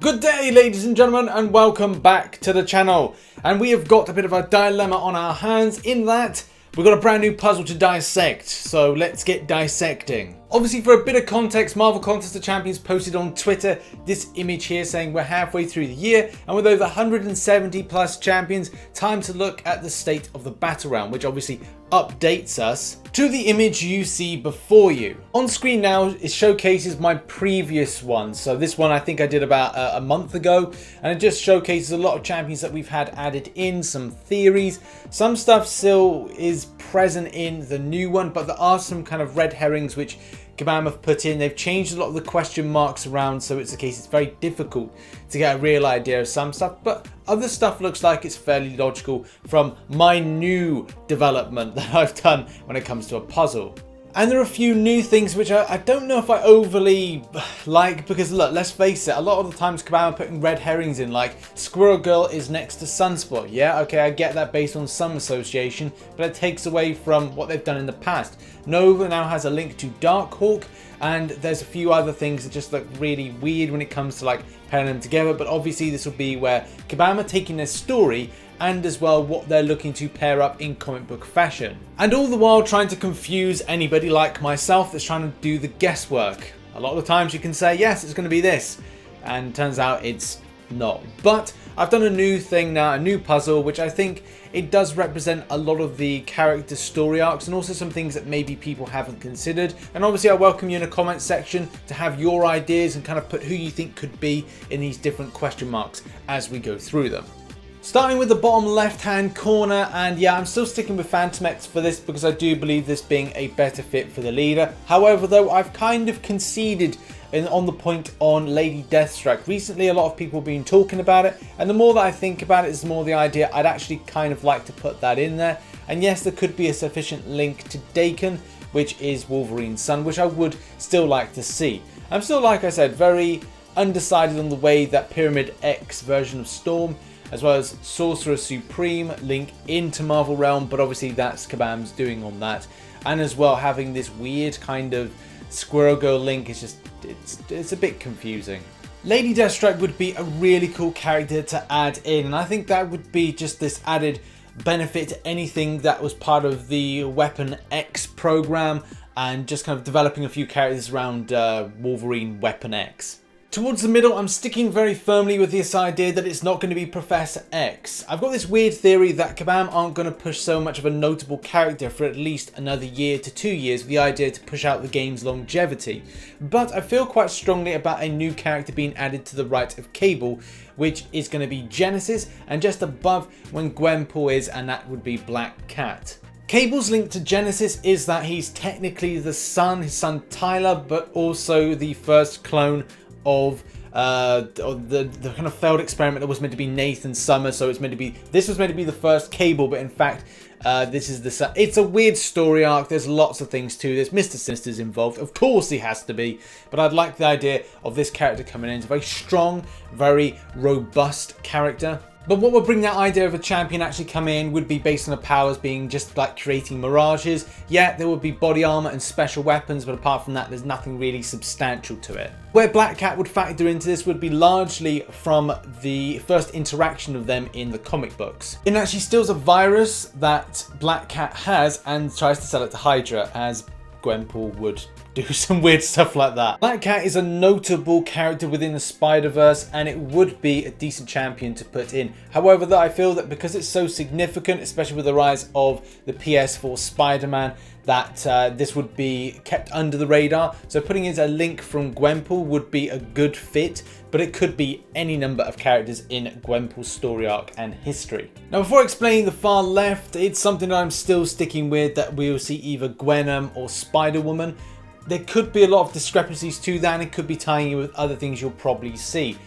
Good day, ladies and gentlemen, and welcome back to the channel. And we have got a bit of a dilemma on our hands in that we've got a brand new puzzle to dissect. So let's get dissecting. Obviously, for a bit of context, Marvel Contest of Champions posted on Twitter this image here saying we're halfway through the year, and with over 170 plus champions, time to look at the state of the battle round, which obviously updates us to the image you see before you. On screen now, it showcases my previous one. So this one I think I did about a month ago, and it just showcases a lot of champions that we've had added in, some theories. Some stuff still is present in the new one, but there are some kind of red herrings which Kabam have put in. They've changed a lot of the question marks around, so it's a case it's very difficult to get a real idea of some stuff, but other stuff looks like it's fairly logical from my new development that I've done when it comes to a puzzle. And there are a few new things which I don't know if I overly like, because look, let's face it, a lot of the times Kabam are putting red herrings in, like Squirrel Girl is next to Sunspot. Yeah, okay, I get that based on some association, but it takes away from what they've done in the past. Nova now has a link to Darkhawk, and there's a few other things that just look really weird when it comes to like pairing them together, but obviously this will be where Kabam are taking their story and as well what they're looking to pair up in comic book fashion. And all the while trying to confuse anybody like myself that's trying to do the guesswork. A lot of the times you can say, yes, it's going to be this, and turns out it's not. But I've done a new thing now, a new puzzle, which I think it does represent a lot of the character story arcs and also some things that maybe people haven't considered. And obviously I welcome you in the comment section to have your ideas and kind of put who you think could be in these different question marks as we go through them. Starting with the bottom left hand corner, and yeah, I'm still sticking with Phantom X for this because I do believe this being a better fit for the leader. However though, I've kind of conceded on the point on Lady Deathstrike. Recently a lot of people have been talking about it, and the more that I think about it, is the more the idea I'd actually kind of like to put that in there. And yes, there could be a sufficient link to Daken, which is Wolverine's son, which I would still like to see. I'm still, like I said, very undecided on the way that Pyramid X version of Storm as well as Sorcerer Supreme link into Marvel Realm, but obviously that's Kabam's doing on that. And as well having this weird kind of Squirrel Girl link is just, it's a bit confusing. Lady Deathstrike would be a really cool character to add in, and I think that would be just this added benefit to anything that was part of the Weapon X program, and just kind of developing a few characters around Wolverine Weapon X. Towards the middle, I'm sticking very firmly with this idea that it's not going to be Professor X. I've got this weird theory that Kabam aren't going to push so much of a notable character for at least another year to 2 years with the idea to push out the game's longevity. But I feel quite strongly about a new character being added to the right of Cable, which is going to be Genesis, and just above when Gwenpool is, and that would be Black Cat. Cable's link to Genesis is that he's technically the son, his son Tyler, but also the first clone of the kind of failed experiment that was meant to be Nathan Summers. So it's meant to be, this was meant to be the first Cable, but in fact this is the son. It's a weird story arc. There's lots of things to this. Mr. Sinister's involved, of course he has to be, but I'd like the idea of this character coming in. It's a very strong, very robust character. But what would bring that idea of a champion actually come in would be based on the powers being just like creating mirages. Yeah, there would be body armor and special weapons, but apart from that, there's nothing really substantial to it. Where Black Cat would factor into this would be largely from the first interaction of them in the comic books, in that she steals a virus that Black Cat has and tries to sell it to Hydra, as Gwenpool would do some weird stuff like that. Black Cat is a notable character within the Spider-Verse, and it would be a decent champion to put in. However, I feel that because it's so significant, especially with the rise of the PS4 Spider-Man, that this would be kept under the radar. So putting in a link from Gwenpool would be a good fit, but it could be any number of characters in Gwenpool's story arc and history. Now, before explaining the far left, it's something that I'm still sticking with, that we will see either Gwenom or Spider-Woman. There could be a lot of discrepancies to that, and it could be tying in with other things you'll probably see.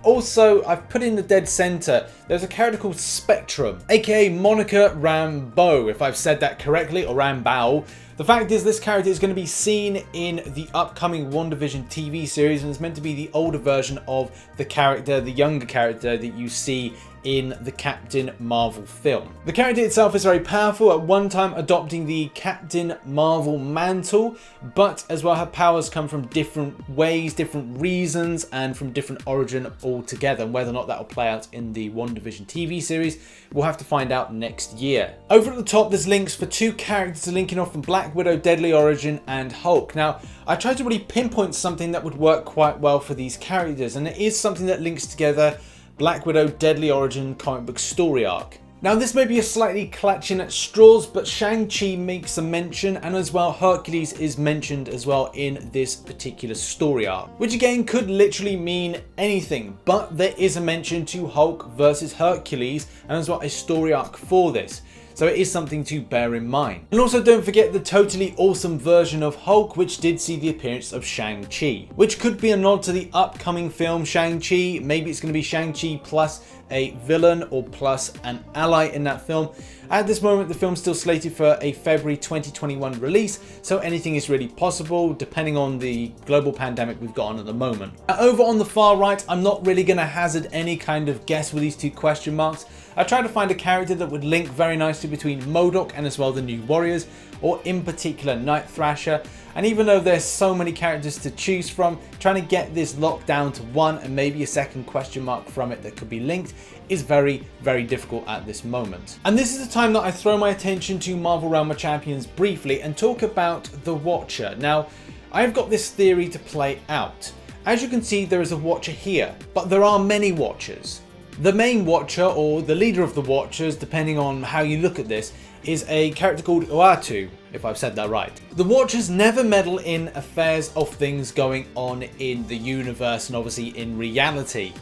Also, I've put in the dead center, there's a character called Spectrum, aka Monica Rambeau, if I've said that correctly, or Rambeau. The fact is, this character is going to be seen in the upcoming WandaVision TV series, and it's meant to be the older version of the character, the younger character that you see in the Captain Marvel film. The character itself is very powerful, at one time adopting the Captain Marvel mantle, but as well her powers come from different ways, different reasons, and from different origin altogether. And whether or not that will play out in the WandaVision TV series, we'll have to find out next year. Over at the top, there's links for 2 characters linking off from Black Widow, Deadly Origin, and Hulk. Now, I tried to really pinpoint something that would work quite well for these characters, and it is something that links together Black Widow Deadly Origin comic book story arc. Now this may be a slightly clutching at straws, but Shang-Chi makes a mention, and as well Hercules is mentioned as well in this particular story arc. Which again could literally mean anything, but there is a mention to Hulk versus Hercules, and as well a story arc for this. So it is something to bear in mind. And also don't forget the totally awesome version of Hulk, which did see the appearance of Shang-Chi, which could be a nod to the upcoming film Shang-Chi. Maybe it's going to be Shang-Chi plus a villain or plus an ally in that film. At this moment, the film's still slated for a February 2021 release, so anything is really possible depending on the global pandemic we've got on at the moment. Over on the far right, I'm not really going to hazard any kind of guess with these 2 question marks. I tried to find a character that would link very nicely between MODOK and as well the New Warriors, or in particular Night Thrasher. And even though there's so many characters to choose from, trying to get this locked down to 1 and maybe a second question mark from it that could be linked is very, very difficult at this moment. And this is the time that I throw my attention to Marvel Realm of Champions briefly and talk about the Watcher. Now, I've got this theory to play out. As you can see, there is a Watcher here, but there are many Watchers. The main Watcher, or the leader of the Watchers, depending on how you look at this, is a character called Uatu, if I've said that right. The Watchers never meddle in affairs of things going on in the universe and obviously in reality.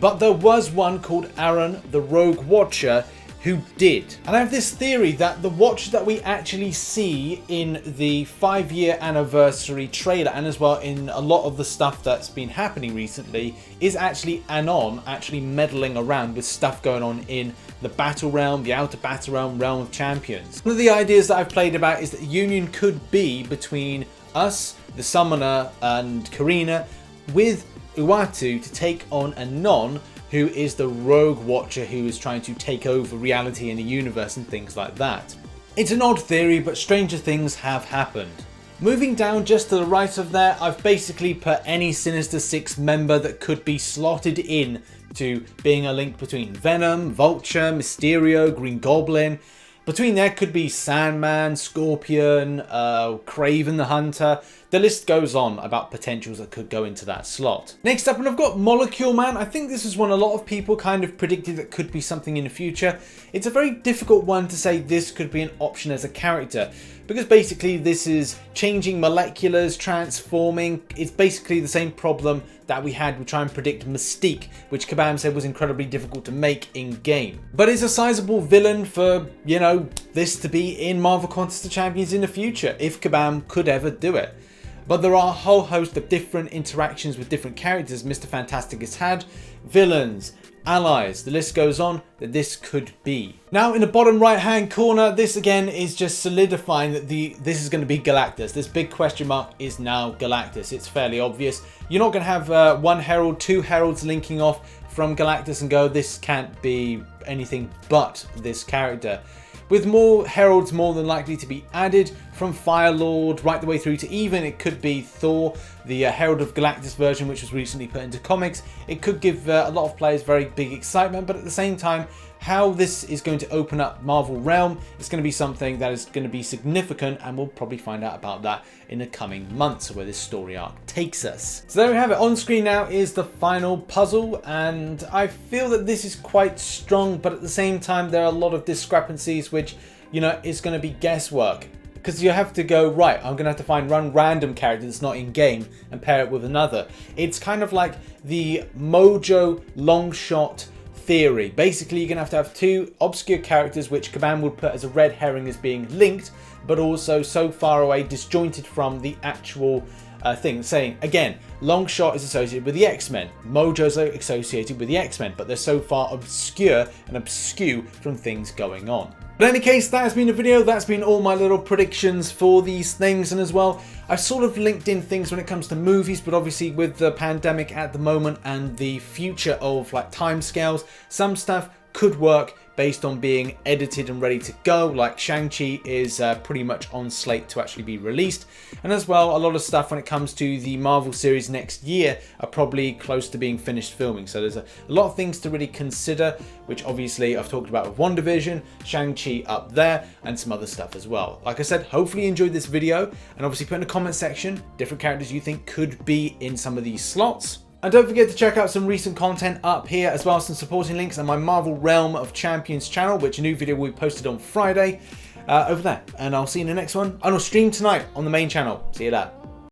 But there was one called Aaron, the Rogue Watcher, who did. And I have this theory that the Watcher that we actually see in the 5-year anniversary trailer, and as well in a lot of the stuff that's been happening recently, is actually Anon actually meddling around with stuff going on in the Battle Realm, the Outer Battle Realm, Realm of Champions. One of the ideas that I've played about is that the union could be between us, the Summoner, and Karina, with Uatu to take on Anon, who is the Rogue Watcher who is trying to take over reality in the universe and things like that. It's an odd theory, but stranger things have happened. Moving down just to the right of there, I've basically put any Sinister Six member that could be slotted in to being a link between Venom, Vulture, Mysterio, Green Goblin. Between there could be Sandman, Scorpion, Kraven the Hunter. The list goes on about potentials that could go into that slot. Next up, and I've got Molecule Man. I think this is one a lot of people kind of predicted that could be something in the future. It's a very difficult one to say this could be an option as a character, because basically this is changing moleculars, transforming. It's basically the same problem that we had with trying to predict Mystique, which Kabam said was incredibly difficult to make in game. But it's a sizable villain for, you know, this to be in Marvel Contest of Champions in the future, if Kabam could ever do it. But there are a whole host of different interactions with different characters Mr. Fantastic has had, villains, allies, the list goes on, that this could be. Now in the bottom right hand corner, this again is just solidifying that this is going to be Galactus. This big question mark is now Galactus. It's fairly obvious. You're not going to have one herald, 2 heralds linking off from Galactus and go, this can't be anything but this character. With more heralds more than likely to be added, from Firelord right the way through to even it could be Thor, the Herald of Galactus version, which was recently put into comics. It could give a lot of players very big excitement, but at the same time, how this is going to open up Marvel Realm is going to be something that is going to be significant, and we'll probably find out about that in the coming months where this story arc takes us. So there we have it. On screen now is the final puzzle, and I feel that this is quite strong, but at the same time there are a lot of discrepancies which, you know, is going to be guesswork. Because you have to go, right, I'm going to have to find one random character that's not in game and pair it with another. It's kind of like the Mojo long shot theory. Basically, you're going to have 2 obscure characters which Kabam would put as a red herring as being linked, but also so far away, disjointed from the actual thing. Saying, again, Longshot is associated with the X-Men. Mojo's associated with the X-Men, but they're so far obscure and obscure from things going on. But in any case, that has been the video. That's been all my little predictions for these things. And as well, I've sort of linked in things when it comes to movies, but obviously with the pandemic at the moment and the future of like timescales, some stuff could work based on being edited and ready to go, like Shang-Chi is pretty much on slate to actually be released. And as well, a lot of stuff when it comes to the Marvel series next year are probably close to being finished filming. So there's a lot of things to really consider, which obviously I've talked about with WandaVision, Shang-Chi up there, and some other stuff as well. Like I said, hopefully you enjoyed this video, and obviously put in the comment section different characters you think could be in some of these slots. And don't forget to check out some recent content up here, as well as some supporting links on my Marvel Realm of Champions channel, which a new video will be posted on Friday over there. And I'll see you in the next one. And I'll stream tonight on the main channel. See you there.